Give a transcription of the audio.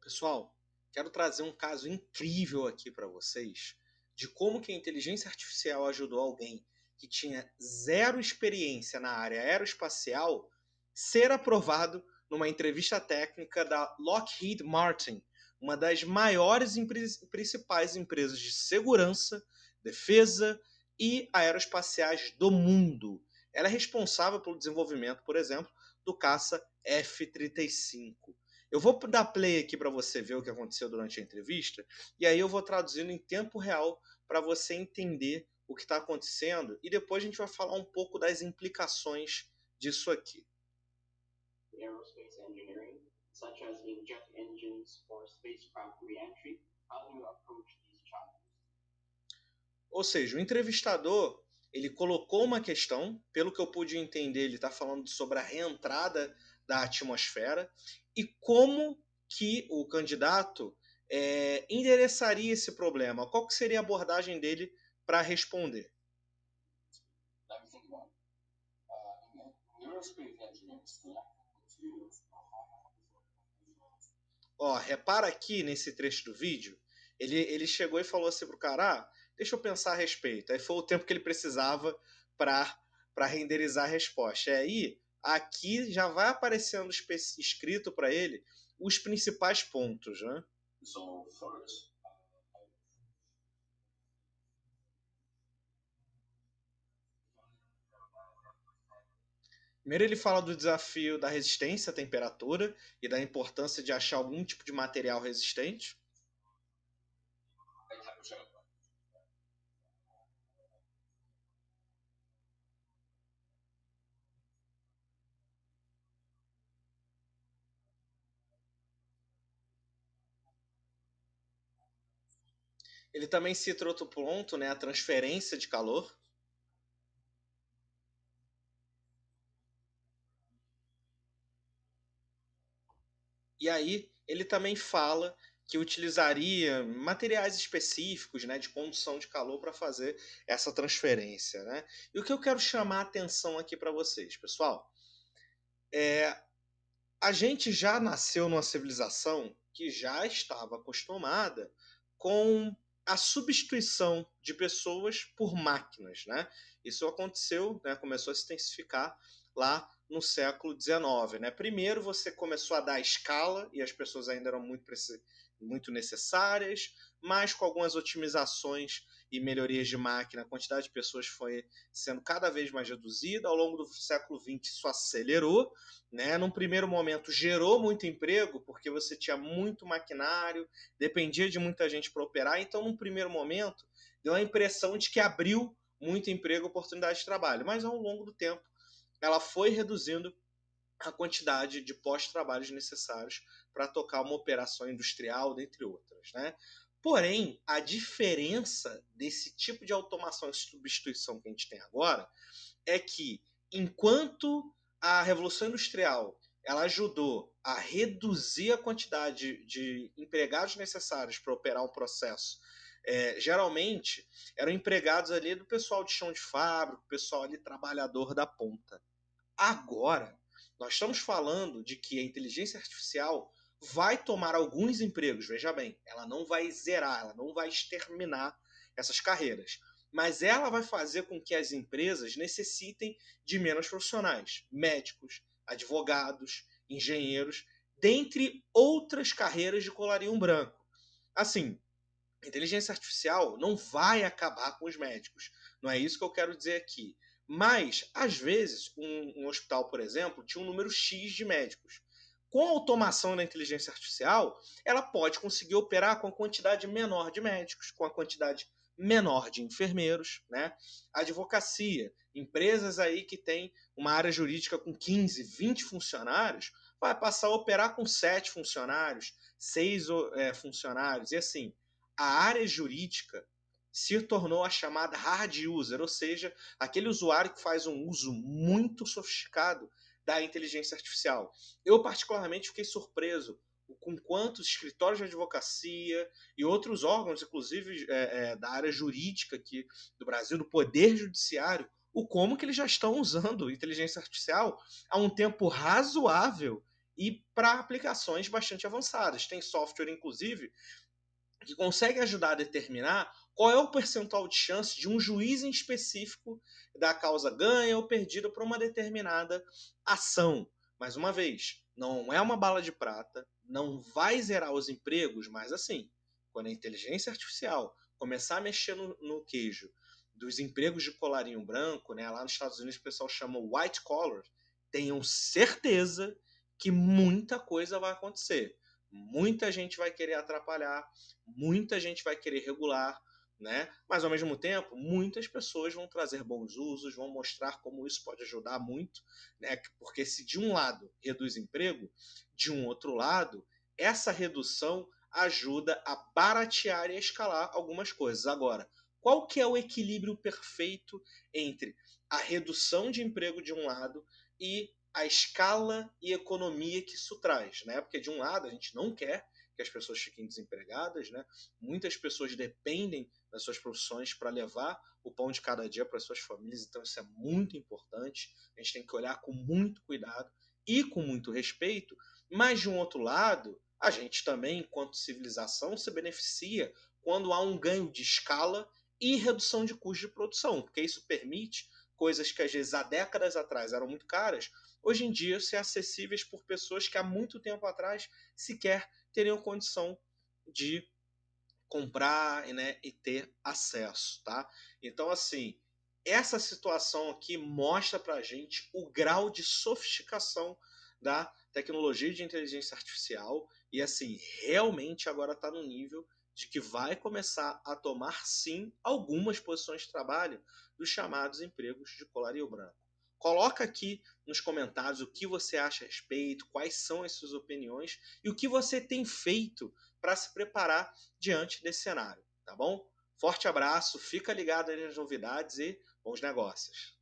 Pessoal, quero trazer um caso incrível aqui para vocês de como que a inteligência artificial ajudou alguém que tinha zero experiência na área aeroespacial ser aprovado numa entrevista técnica da Lockheed Martin, uma das maiores e principais empresas de segurança, defesa e aeroespaciais do mundo. Ela é responsável pelo desenvolvimento, por exemplo, do caça F-35. Eu vou dar play aqui para você ver o que aconteceu durante a entrevista e aí eu vou traduzindo em tempo real para você entender o que está acontecendo e depois a gente vai falar um pouco das implicações disso aqui. Aerospace engineering, such as in jet engines or spacecraft reentry, how do you approach these challenges? Ou seja, o entrevistador ele colocou uma questão, pelo que eu pude entender, ele está falando sobre a reentrada da atmosfera e como que o candidato endereçaria esse problema. Qual que seria a abordagem dele para responder? Let me think about it. In aerospace engineering, selecting materials for Ó, repara aqui nesse trecho do vídeo, ele chegou e falou assim pro cara, deixa eu pensar a respeito. Aí foi o tempo que ele precisava para renderizar a resposta. E aí, aqui já vai aparecendo escrito para ele os principais pontos, né? So first, Primeiro ele fala do desafio da resistência à temperatura e da importância de achar algum tipo de material resistente. Ele também cita outro ponto, né, a transferência de calor. E aí ele também fala que utilizaria materiais específicos, né, de condução de calor para fazer essa transferência, né? E o que eu quero chamar a atenção aqui para vocês, pessoal, a gente já nasceu numa civilização que já estava acostumada com a substituição de pessoas por máquinas, né? Isso aconteceu, né, começou a se intensificar lá no século XIX, né? Primeiro você começou a dar escala e as pessoas ainda eram muito necessárias, mas com algumas otimizações e melhorias de máquina, a quantidade de pessoas foi sendo cada vez mais reduzida. Ao longo do século XX isso acelerou, né? Num primeiro momento gerou muito emprego, porque você tinha muito maquinário, dependia de muita gente para operar, então num primeiro momento deu a impressão de que abriu muito emprego e oportunidade de trabalho, mas ao longo do tempo ela foi reduzindo a quantidade de pós-trabalhos necessários para tocar uma operação industrial, dentre outras, né? Porém, a diferença desse tipo de automação e substituição que a gente tem agora é que, enquanto a Revolução Industrial ela ajudou a reduzir a quantidade de empregados necessários para operar um processo, geralmente eram empregados ali do pessoal de chão de fábrica, o pessoal ali trabalhador da ponta. Agora, nós estamos falando de que a inteligência artificial vai tomar alguns empregos, veja bem, ela não vai zerar, ela não vai exterminar essas carreiras, mas ela vai fazer com que as empresas necessitem de menos profissionais, médicos, advogados, engenheiros, dentre outras carreiras de colarinho branco. Assim, a inteligência artificial não vai acabar com os médicos, não é isso que eu quero dizer aqui. Mas, às vezes, um hospital, por exemplo, tinha um número X de médicos. Com a automação da inteligência artificial, ela pode conseguir operar com a quantidade menor de médicos, com a quantidade menor de enfermeiros, né? A advocacia, empresas aí que têm uma área jurídica com 15, 20 funcionários, vai passar a operar com 7 funcionários, 6 funcionários, e assim, a área jurídica se tornou a chamada hard user, ou seja, aquele usuário que faz um uso muito sofisticado da inteligência artificial. Eu, particularmente, fiquei surpreso com quantos escritórios de advocacia e outros órgãos, inclusive da área jurídica aqui do Brasil, do Poder Judiciário, o como que eles já estão usando inteligência artificial há um tempo razoável e para aplicações bastante avançadas. Tem software, inclusive, que consegue ajudar a determinar qual é o percentual de chance de um juiz em específico da causa ganha ou perdida por uma determinada ação. Mais uma vez, não é uma bala de prata, não vai zerar os empregos, mas assim, quando a inteligência artificial começar a mexer no queijo dos empregos de colarinho branco, né, lá nos Estados Unidos o pessoal chama white collar, tenham certeza que muita coisa vai acontecer. Muita gente vai querer atrapalhar, muita gente vai querer regular, né? Mas ao mesmo tempo, muitas pessoas vão trazer bons usos, vão mostrar como isso pode ajudar muito, né? Porque se de um lado reduz emprego, de um outro lado, essa redução ajuda a baratear e a escalar algumas coisas. Agora, qual que é o equilíbrio perfeito entre a redução de emprego de um lado e a escala e economia que isso traz, né? Porque de um lado a gente não quer que as pessoas fiquem desempregadas, né? Muitas pessoas dependem das suas profissões para levar o pão de cada dia para suas famílias, então isso é muito importante. A gente tem que olhar com muito cuidado e com muito respeito, mas de um outro lado, a gente também, enquanto civilização, se beneficia quando há um ganho de escala e redução de custo de produção, porque isso permite coisas que às vezes há décadas atrás eram muito caras, hoje em dia ser acessíveis por pessoas que há muito tempo atrás sequer teriam condição de comprar, né, e ter acesso, tá? Então, assim, essa situação aqui mostra pra gente o grau de sofisticação da tecnologia de inteligência artificial e, assim, realmente agora está no nível de que vai começar a tomar, sim, algumas posições de trabalho dos chamados empregos de colarinho branco. Coloca aqui nos comentários o que você acha a respeito, quais são as suas opiniões e o que você tem feito para se preparar diante desse cenário, tá bom? Forte abraço, fica ligado aí nas novidades e bons negócios.